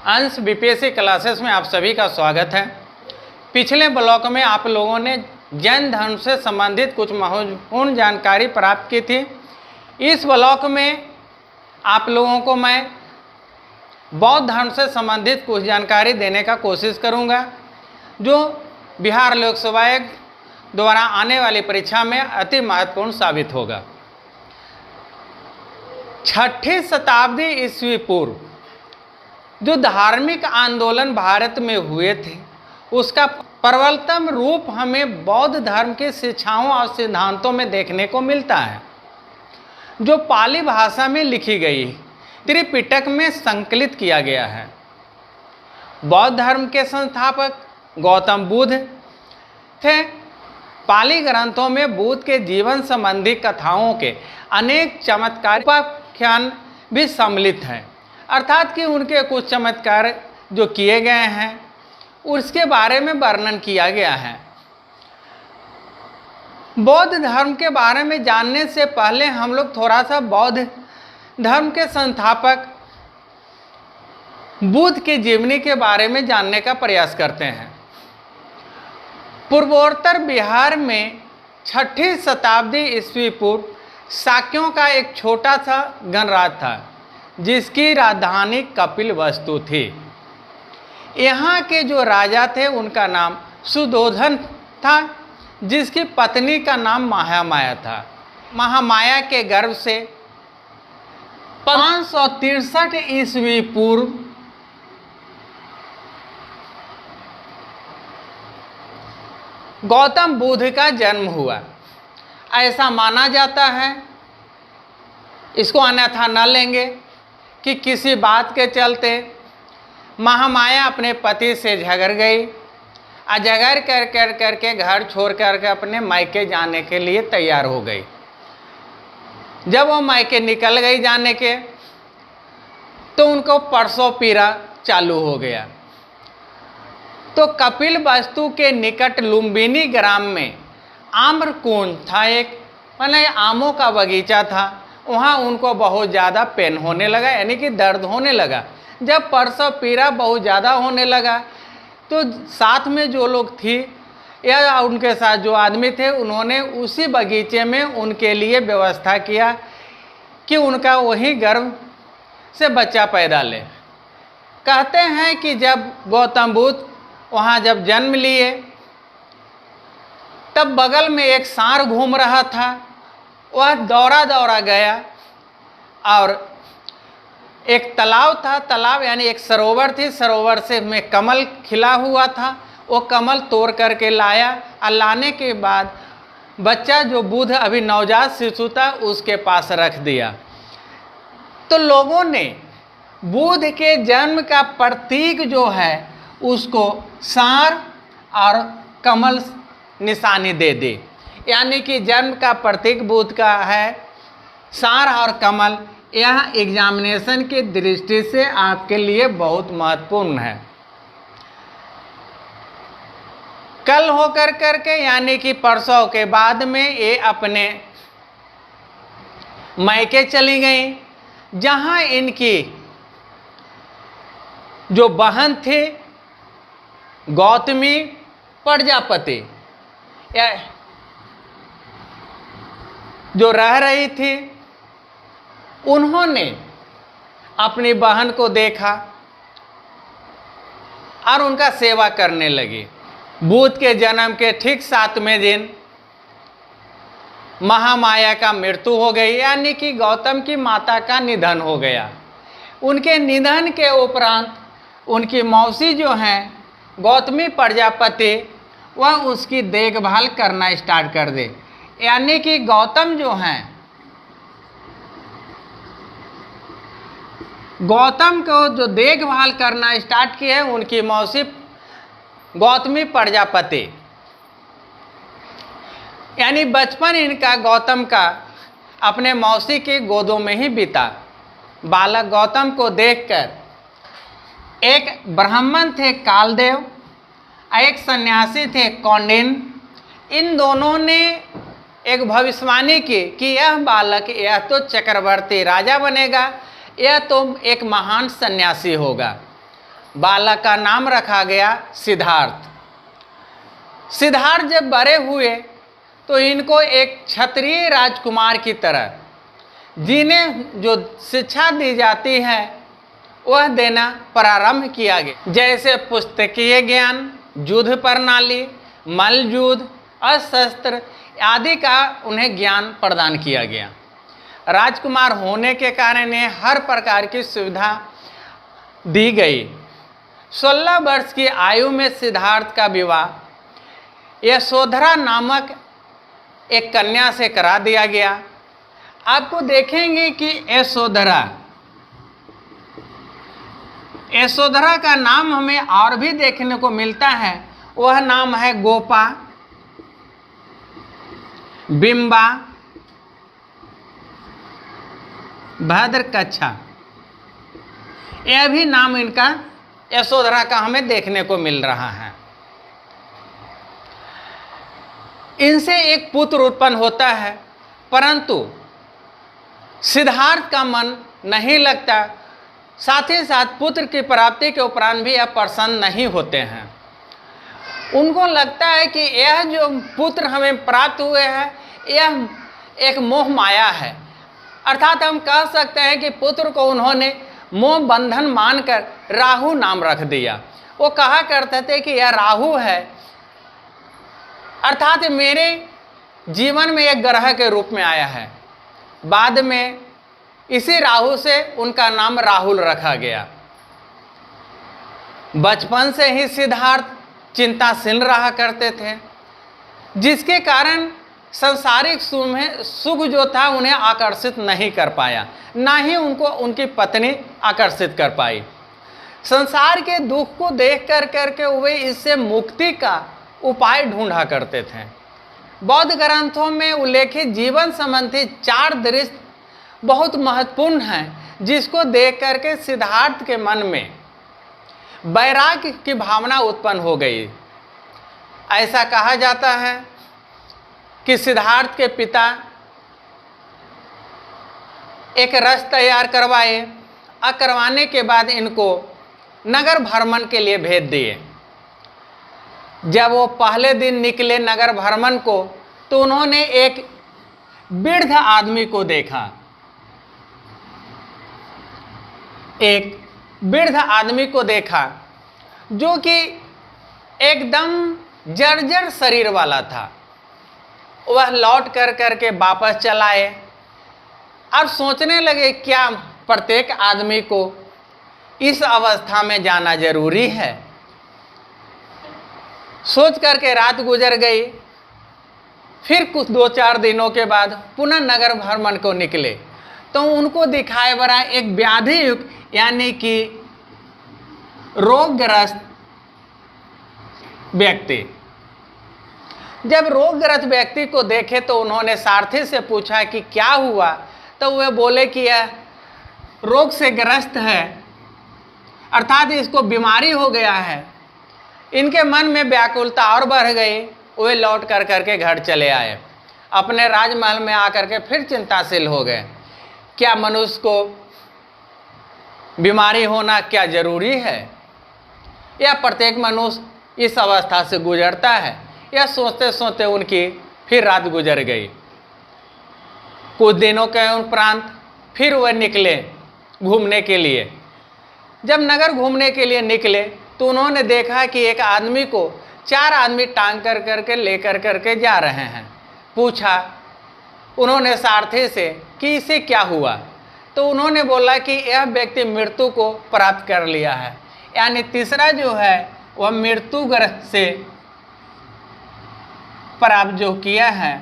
अंश BPSC classes में आप सभी का स्वागत है। पिछले ब्लॉक में आप लोगों ने जैन धर्म से संबंधित कुछ महत्वपूर्ण जानकारी प्राप्त की थी। इस ब्लॉक में आप लोगों को मैं बौद्ध धर्म से संबंधित कुछ जानकारी देने का कोशिश करूंगा, जो बिहार लोक सेवा आयोग द्वारा आने वाली परीक्षा में अति महत्वपूर्ण साबित होगा। 6ठी शताब्दी ईस्वी पूर्व जो धार्मिक आंदोलन भारत में हुए थे, उसका प्रबलतम रूप हमें बौद्ध धर्म की शिक्षाओं और सिद्धांतों में देखने को मिलता है, जो पाली भाषा में लिखी गई त्रिपिटक में संकलित किया गया है। बौद्ध धर्म के संस्थापक गौतम बुद्ध थे। पाली ग्रंथों में बुद्ध के जीवन संबंधी कथाओं के अनेक चमत्कार उपाख्यान भी सम्मिलित हैं, अर्थात कि उनके कुछ चमत्कार जो किए गए हैं उसके बारे में वर्णन किया गया है। बौद्ध धर्म के बारे में जानने से पहले हम लोग थोड़ा सा बौद्ध धर्म के संस्थापक बुद्ध की जीवनी के बारे में जानने का प्रयास करते हैं। पूर्वोत्तर बिहार में 6ठी शताब्दी ईस्वी पूर्व शाक्यों का एक छोटा सा गणराज्य था, जिसकी राजधानी कपिलवस्तु थी। यहाँ के जो राजा थे उनका नाम सुधोधन था, जिसकी पत्नी का नाम महामाया था। महामाया के गर्भ से 563 ईस्वी पूर्व गौतम बुद्ध का जन्म हुआ, ऐसा माना जाता है। इसको अन्यथा न लेंगे कि किसी बात के चलते महामाया अपने पति से झगड़ गई और झगड़ करके घर छोड़ करके अपने मायके जाने के लिए तैयार हो गई। जब वो मायके निकल गई जाने के, तो उनको प्रसव पीड़ा चालू हो गया। तो कपिलवस्तु के निकट लुम्बिनी ग्राम में आम्रकुंज था, एक माने आमों का बगीचा था। वहाँ उनको बहुत ज़्यादा पेन होने लगा, यानी कि दर्द होने लगा। जब प्रसव पीड़ा बहुत ज़्यादा होने लगा, तो साथ में जो लोग थी या उनके साथ जो आदमी थे, उन्होंने उसी बगीचे में उनके लिए व्यवस्था किया कि उनका वही गर्भ से बच्चा पैदा ले। कहते हैं कि जब गौतम बुद्ध वहाँ जब जन्म लिए, तब बगल में एक सांड घूम रहा था। वह दौड़ा गया और एक तालाब था, तालाब यानी एक सरोवर थी, सरोवर से में कमल खिला हुआ था। वो कमल तोड़ करके लाया और लाने के बाद बच्चा जो बुद्ध अभी नवजात शिशु था उसके पास रख दिया। तो लोगों ने बुद्ध के जन्म का प्रतीक जो है उसको सांड और कमल निशानी दे दी, यानी कि जन्म का प्रतीक बुद्ध का है सांड और कमल। यह एग्जामिनेशन की दृष्टि से आपके लिए बहुत महत्वपूर्ण है। कल होकर करके यानी कि प्रसव के बाद में ये अपने मायके चली गई, जहाँ इनकी जो बहन थी गौतमी प्रजापति या जो रह रही थी, उन्होंने अपनी बहन को देखा और उनका सेवा करने लगी। बुद्ध के जन्म के ठीक 7वें दिन महामाया का मृत्यु हो गई, यानी कि गौतम की माता का निधन हो गया। उनके निधन के उपरांत उनकी मौसी जो हैं गौतमी प्रजापति, वह उसकी देखभाल करना स्टार्ट कर दे, यानी कि गौतम जो हैं, गौतम को जो देखभाल करना स्टार्ट की है उनकी मौसी गौतमी प्रजापति। यानी बचपन इनका गौतम का अपने मौसी की गोदों में ही बीता। बालक गौतम को देखकर एक ब्राह्मण थे कालदेव, एक सन्यासी थे कौंडिन। इन दोनों ने एक भविष्यवाणी की कि यह बालक यह तो चक्रवर्ती राजा बनेगा, यह तो एक महान सन्यासी होगा। बालक का नाम रखा गया सिद्धार्थ। सिद्धार्थ जब बड़े हुए तो इनको एक क्षत्रिय राजकुमार की तरह जिन्हें जो शिक्षा दी जाती है वह देना प्रारंभ किया गया, जैसे पुस्तकीय ज्ञान, युद्ध प्रणाली, मल्ल युद्ध, अस्त्र आदि का उन्हें ज्ञान प्रदान किया गया। राजकुमार होने के कारण इन्हें हर प्रकार की सुविधा दी गई। 16 वर्ष की आयु में सिद्धार्थ का विवाह यशोधरा नामक एक कन्या से करा दिया गया। आपको देखेंगे कि यशोधरा का नाम हमें और भी देखने को मिलता है। वह नाम है गोपा, बिंबा, भद्रकच्छा। यह भी नाम इनका यशोधरा का हमें देखने को मिल रहा है। इनसे एक पुत्र उत्पन्न होता है, परंतु सिद्धार्थ का मन नहीं लगता। साथ ही साथ पुत्र की प्राप्ति के उपरांत भी यह प्रसन्न नहीं होते हैं। उनको लगता है कि यह जो पुत्र हमें प्राप्त हुए हैं यह एक मोह माया है। अर्थात हम कह सकते हैं कि पुत्र को उन्होंने मोह बंधन मानकर राहु नाम रख दिया। वो कहा करते थे कि यह राहु है, अर्थात मेरे जीवन में एक ग्रह के रूप में आया है। बाद में इसी राहु से उनका नाम राहुल रखा गया। बचपन से ही सिद्धार्थ चिंताशील रहा करते थे, जिसके कारण सांसारिक सुख जो था उन्हें आकर्षित नहीं कर पाया, ना ही उनको उनकी पत्नी आकर्षित कर पाई। संसार के दुख को देख कर करके वे इससे मुक्ति का उपाय ढूंढा करते थे। बौद्ध ग्रंथों में उल्लेखित जीवन संबंधी 4 दृश्य बहुत महत्वपूर्ण हैं, जिसको देख करके सिद्धार्थ के मन में वैराग्य की भावना उत्पन्न हो गई। ऐसा कहा जाता है कि सिद्धार्थ के पिता एक रथ तैयार करवाए और करवाने के बाद इनको नगर भ्रमण के लिए भेज दिए। जब वो पहले दिन निकले नगर भ्रमण को, तो उन्होंने एक वृद्ध आदमी को देखा। एक वृद्ध आदमी को देखा जो कि एकदम जर्जर शरीर वाला था। वह लौट कर करके वापस चलाए और सोचने लगे क्या प्रत्येक आदमी को इस अवस्था में जाना जरूरी है। सोच करके रात गुजर गई। फिर कुछ 2-4 दिनों के बाद पुनः नगर भ्रमण को निकले, तो उनको दिखाई पड़ा एक व्याधि युक्त यानी कि रोगग्रस्त व्यक्ति। जब रोगग्रस्त व्यक्ति को देखे तो उन्होंने सारथी से पूछा कि क्या हुआ, तो वे बोले कि यह रोग से ग्रस्त है, अर्थात इसको बीमारी हो गया है। इनके मन में व्याकुलता और बढ़ गई। वे लौट कर करके घर चले आए। अपने राजमहल में आकर के फिर चिंताशील हो गए। क्या मनुष्य को बीमारी होना क्या जरूरी है, या प्रत्येक मनुष्य इस अवस्था से गुजरता है? यह सोचते सोचते उनकी फिर रात गुजर गई। कुछ दिनों के उपरांत फिर वह निकले घूमने के लिए। जब नगर घूमने के लिए निकले तो उन्होंने देखा कि एक आदमी को 4 आदमी टांग कर करके लेकर करके जा रहे हैं। पूछा उन्होंने सारथी से कि इसे क्या हुआ, तो उन्होंने बोला कि यह व्यक्ति मृत्यु को प्राप्त कर लिया है, यानी तीसरा जो है वह मृत्यु ग्रह से प्राप्त जो किया है।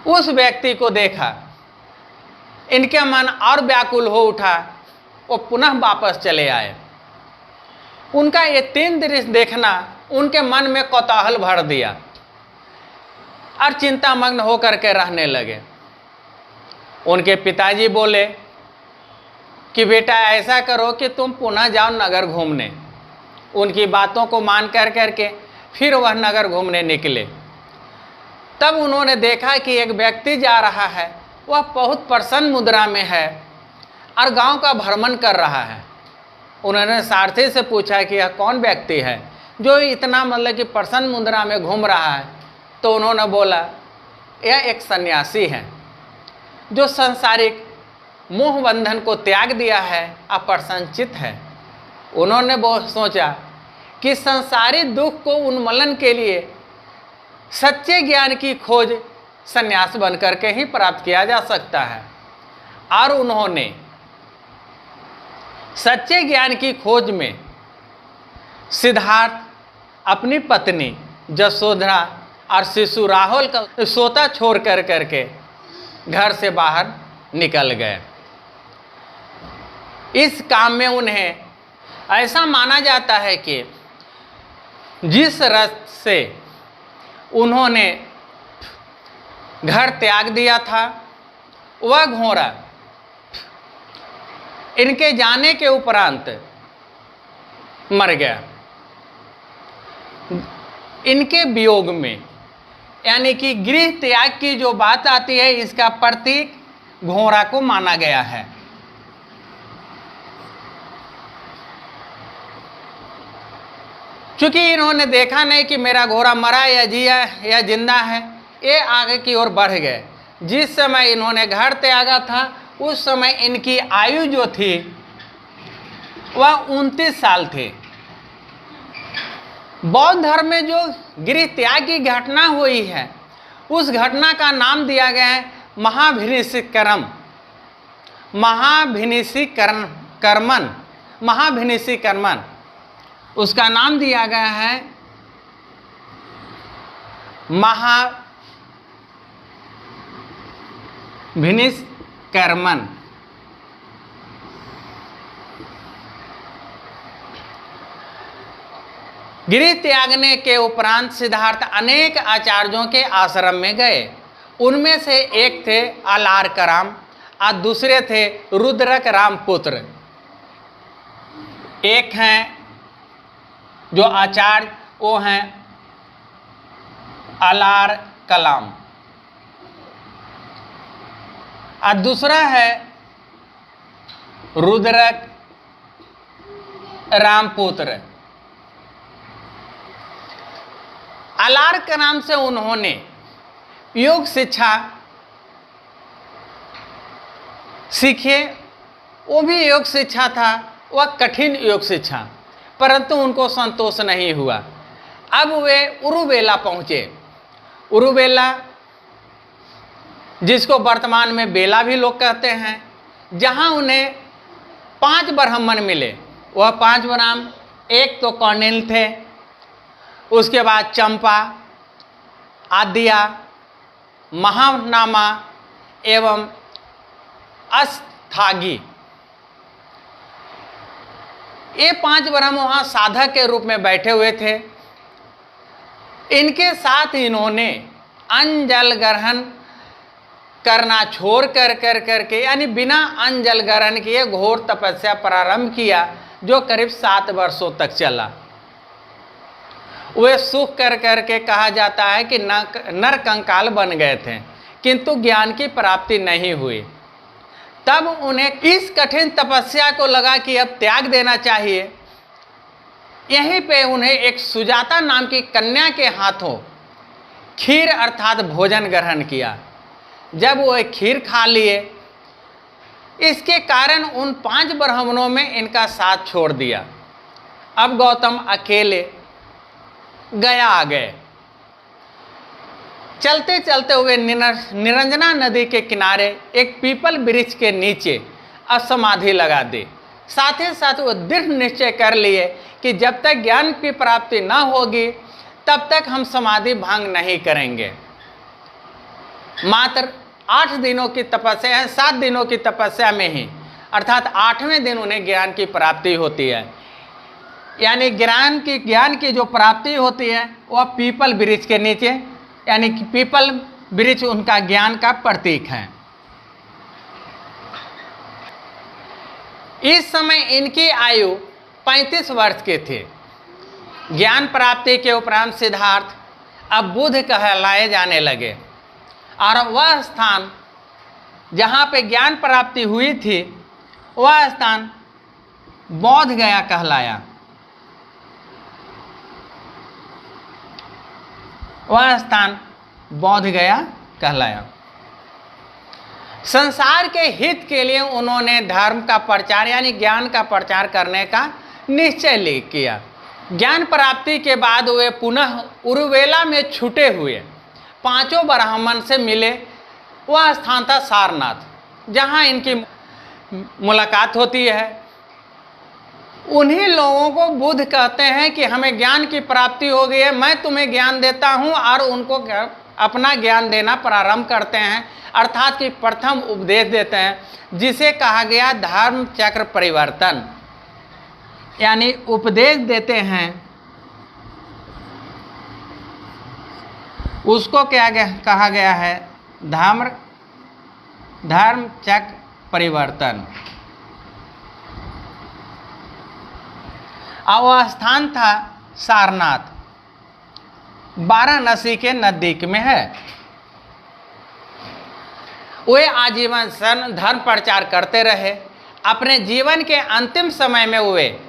उस व्यक्ति को देखा, इनके मन और व्याकुल हो उठा। वो पुनः वापस चले आए। उनका ये 3 दृश्य देखना उनके मन में कौतूहल भर दिया और चिंतामग्न होकर के रहने लगे। उनके पिताजी बोले कि बेटा ऐसा करो कि तुम पुनः जाओ नगर घूमने। उनकी बातों को मान कर करके फिर वह नगर घूमने निकले। तब उन्होंने देखा कि एक व्यक्ति जा रहा है, वह बहुत प्रसन्न मुद्रा में है और गांव का भ्रमण कर रहा है। उन्होंने सारथी से पूछा कि यह कौन व्यक्ति है जो इतना मतलब कि प्रसन्न मुद्रा में घूम रहा है। तो उन्होंने बोला यह एक सन्यासी है जो सांसारिक मोह बंधन को त्याग दिया है, अप्रसन्नचित है। उन्होंने सोचा कि संसारी दुख को उन्मूलन के लिए सच्चे ज्ञान की खोज सन्यास बन करके ही प्राप्त किया जा सकता है। और उन्होंने सच्चे ज्ञान की खोज में सिद्धार्थ अपनी पत्नी जसोधरा और शिशु राहुल का सोता छोड़ कर करके घर से बाहर निकल गए। इस काम में उन्हें ऐसा माना जाता है कि जिस रथ से उन्होंने घर त्याग दिया था वह घोड़ा इनके जाने के उपरांत मर गया। इनके वियोग में यानी कि गृह त्याग की जो बात आती है, इसका प्रतीक घोड़ा को माना गया है। क्योंकि इन्होंने देखा नहीं कि मेरा घोड़ा मरा या जिया या जिंदा है, ये आगे की ओर बढ़ गए। जिस समय इन्होंने घर त्यागा था उस समय इनकी आयु जो थी वह 29 साल थी। बौद्ध धर्म में जो गृह त्याग की घटना हुई है उस घटना का नाम दिया गया है महाभिनिषीकर्मन। उसका नाम दिया गया है महाभिनिषीकर्मन। गृह त्यागने के उपरांत सिद्धार्थ अनेक आचार्यों के आश्रम में गए। उनमें से एक थे अलार्क राम और दूसरे थे रुद्रक राम पुत्र। एक हैं जो आचार्य वो हैं अलार कलाम और दूसरा है रुद्रक रामपुत्र। अलार्क नाम से उन्होंने योग शिक्षा सीखे। वो भी योग शिक्षा था, वह कठिन योग शिक्षा, परंतु उनको संतोष नहीं हुआ। अब वे उरुवेला पहुँचे। उरुवेला जिसको वर्तमान में बेला भी लोग कहते हैं, जहाँ उन्हें 5 ब्राह्मण मिले। वह 5 ब्राह्मण, एक तो कौंडिन्य थे, उसके बाद चंपा, आद्या, महानामा एवं अस्थागी। ये 5 ब्राह्मण वहाँ साधक के रूप में बैठे हुए थे। इनके साथ इन्होंने अन्न जल ग्रहण करना छोड़ करके यानी बिना अन्न जल ग्रहण किए घोर तपस्या प्रारंभ किया, जो करीब 7 वर्षों तक चला। वे सुख करके कहा जाता है कि नर कंकाल बन गए थे, किंतु ज्ञान की प्राप्ति नहीं हुई। तब उन्हें इस कठिन तपस्या को लगा कि अब त्याग देना चाहिए। यहीं पे उन्हें एक सुजाता नाम की कन्या के हाथों खीर अर्थात भोजन ग्रहण किया। जब वो खीर खा लिए, इसके कारण उन 5 ब्राह्मणों में इनका साथ छोड़ दिया। अब गौतम अकेले गया आ गए। चलते चलते हुए निरंजना नदी के किनारे एक पीपल वृक्ष के नीचे असमाधि लगा दी। साथ ही साथ वो दृढ़ निश्चय कर लिए कि जब तक ज्ञान की प्राप्ति न होगी तब तक हम समाधि भंग नहीं करेंगे। मात्र 8 दिनों की तपस्या है, 7 दिनों की तपस्या में ही अर्थात 8वें दिन उन्हें ज्ञान की प्राप्ति होती है। यानी ज्ञान की जो प्राप्ति होती है वह पीपल वृक्ष के नीचे, यानी कि पीपल वृक्ष उनका ज्ञान का प्रतीक है। इस समय इनकी आयु 35 वर्ष के थे। ज्ञान प्राप्ति के उपरांत सिद्धार्थ अब बुद्ध कहलाए जाने लगे और वह स्थान जहाँ पे ज्ञान प्राप्ति हुई थी वह स्थान बोध गया कहलाया। वह स्थान बोध गया कहलाया। संसार के हित के लिए उन्होंने धर्म का प्रचार यानी ज्ञान का प्रचार करने का निश्चय किया। ज्ञान प्राप्ति के बाद वे पुनः उर्वेला में छूटे हुए पांचों ब्राह्मण से मिले। वह स्थान था सारनाथ, जहाँ इनकी मुलाकात होती है। उन्हीं लोगों को बुद्ध कहते हैं कि हमें ज्ञान की प्राप्ति हो गई है, मैं तुम्हें ज्ञान देता हूँ, और उनको अपना ज्ञान देना प्रारंभ करते हैं, अर्थात कि प्रथम उपदेश देते हैं, जिसे कहा गया धर्म चक्र परिवर्तन, यानी उपदेश देते हैं। उसको क्या कहा गया है? धर्म चक्र परिवर्तन। और वह स्थान था सारनाथ, वाराणसी के नजदीक में है। वे आजीवन धर्म प्रचार करते रहे। अपने जीवन के अंतिम समय में वे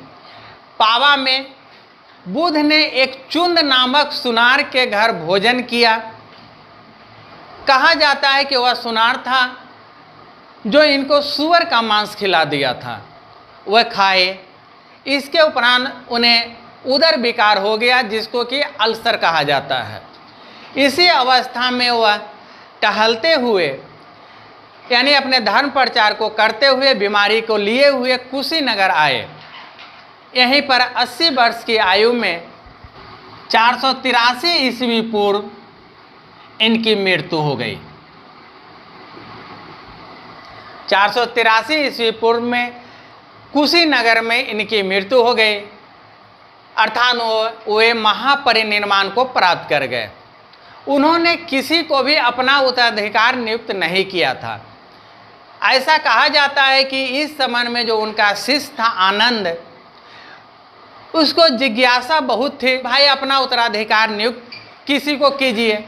पावा में बुद्ध ने एक चुंद नामक सुनार के घर भोजन किया। कहा जाता है कि वह सुनार था जो इनको सूअर का मांस खिला दिया था। वह खाए, इसके उपरांत उन्हें उदर विकार हो गया, जिसको कि अल्सर कहा जाता है। इसी अवस्था में वह टहलते हुए यानी अपने धर्म प्रचार को करते हुए बीमारी को लिए हुए कुशीनगर आए। यहीं पर 80 वर्ष की आयु में 483 ईस्वी पूर्व इनकी मृत्यु हो गई। 483 ईस्वी पूर्व में कुशीनगर में इनकी मृत्यु हो गई, अर्थात वे महापरिनिर्वाण को प्राप्त कर गए। उन्होंने किसी को भी अपना उत्तराधिकार नियुक्त नहीं किया था। ऐसा कहा जाता है कि इस समय में जो उनका शिष्य था आनंद, उसको जिज्ञासा बहुत थी, भाई अपना उत्तराधिकार नियुक्त किसी को कीजिए।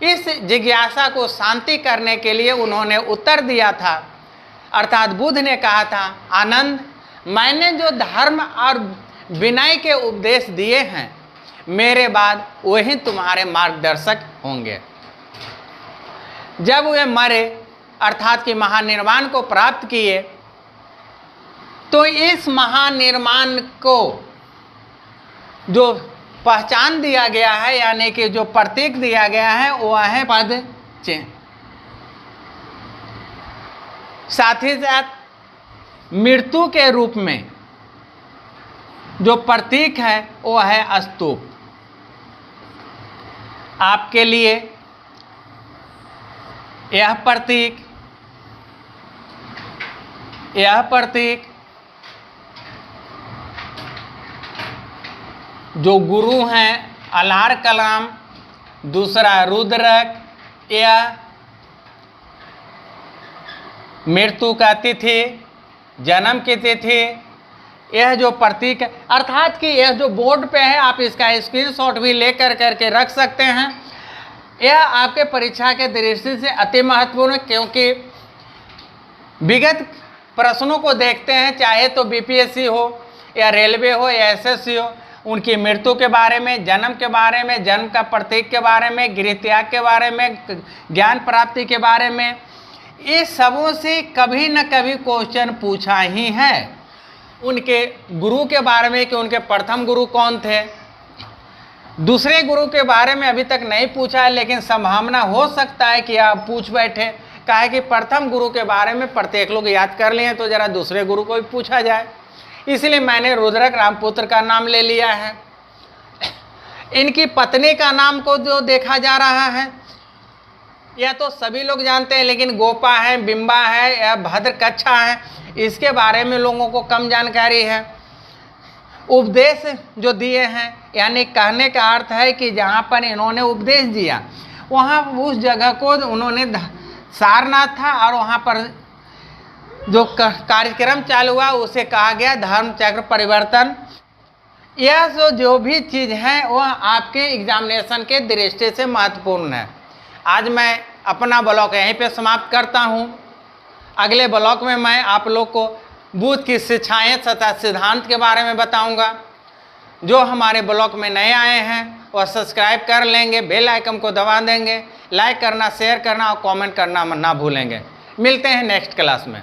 इस जिज्ञासा को शांति करने के लिए उन्होंने उत्तर दिया था, अर्थात बुद्ध ने कहा था, आनंद, मैंने जो धर्म और विनय के उपदेश दिए हैं, मेरे बाद वही तुम्हारे मार्गदर्शक होंगे। जब वे मरे, अर्थात कि महानिर्वाण को प्राप्त किए, तो इस महानिर्वाण को जो पहचान दिया गया है, यानी कि जो प्रतीक दिया गया है, वह है पद चिन्ह। साथ ही साथ मृत्यु के रूप में जो प्रतीक है वो है स्तूप। आपके लिए यह प्रतीक जो गुरु हैं अल्लाह कलाम, दूसरा रुद्रक, यह मृत्यु का तिथि, जन्म की तिथि, यह जो प्रतीक है, अर्थात कि यह जो बोर्ड पे है, आप इसका स्क्रीनशॉट भी लेकर करके रख सकते हैं। यह आपके परीक्षा के दृष्टि से अति महत्वपूर्ण है, क्योंकि विगत प्रश्नों को देखते हैं, चाहे तो बीपीएससी हो या रेलवे हो या एसएससी हो, उनकी मृत्यु के बारे में, जन्म के बारे में, जन्म का प्रतीक के बारे में, गृह त्याग के बारे में, ज्ञान प्राप्ति के बारे में, ये सबों से कभी न कभी क्वेश्चन पूछा ही है। उनके गुरु के बारे में कि उनके प्रथम गुरु कौन थे, दूसरे गुरु के बारे में अभी तक नहीं पूछा है, लेकिन संभावना हो सकता है कि आप पूछ बैठे। काहे कि प्रथम गुरु के बारे में प्रत्येक लोग याद कर लिए, तो जरा दूसरे गुरु को भी पूछा जाए, इसलिए मैंने रुद्रक रामपुत्र का नाम ले लिया है। इनकी पत्नी का नाम को जो देखा जा रहा है, यह तो सभी लोग जानते हैं, लेकिन गोपा है, बिंबा है या भद्रकच्छा है, इसके बारे में लोगों को कम जानकारी है। उपदेश जो दिए हैं, यानी कहने का अर्थ है कि जहाँ पर इन्होंने उपदेश दिया, वहाँ उस जगह को उन्होंने सारनाथ था, और वहाँ पर जो कार्यक्रम चालू हुआ उसे कहा गया धर्म चक्र परिवर्तन। यह जो भी चीज़ है वह आपके एग्जामिनेशन के दृष्टि से महत्वपूर्ण है। आज मैं अपना ब्लॉग यहीं पे समाप्त करता हूँ। अगले ब्लॉग में मैं आप लोग को बुद्ध की शिक्षाएं तथा सिद्धांत के बारे में बताऊंगा। जो हमारे ब्लॉग में नए आए हैं वह सब्सक्राइब कर लेंगे, बेल आइकन को दबा देंगे, लाइक करना, शेयर करना और कमेंट करना ना भूलेंगे। मिलते हैं नेक्स्ट क्लास में।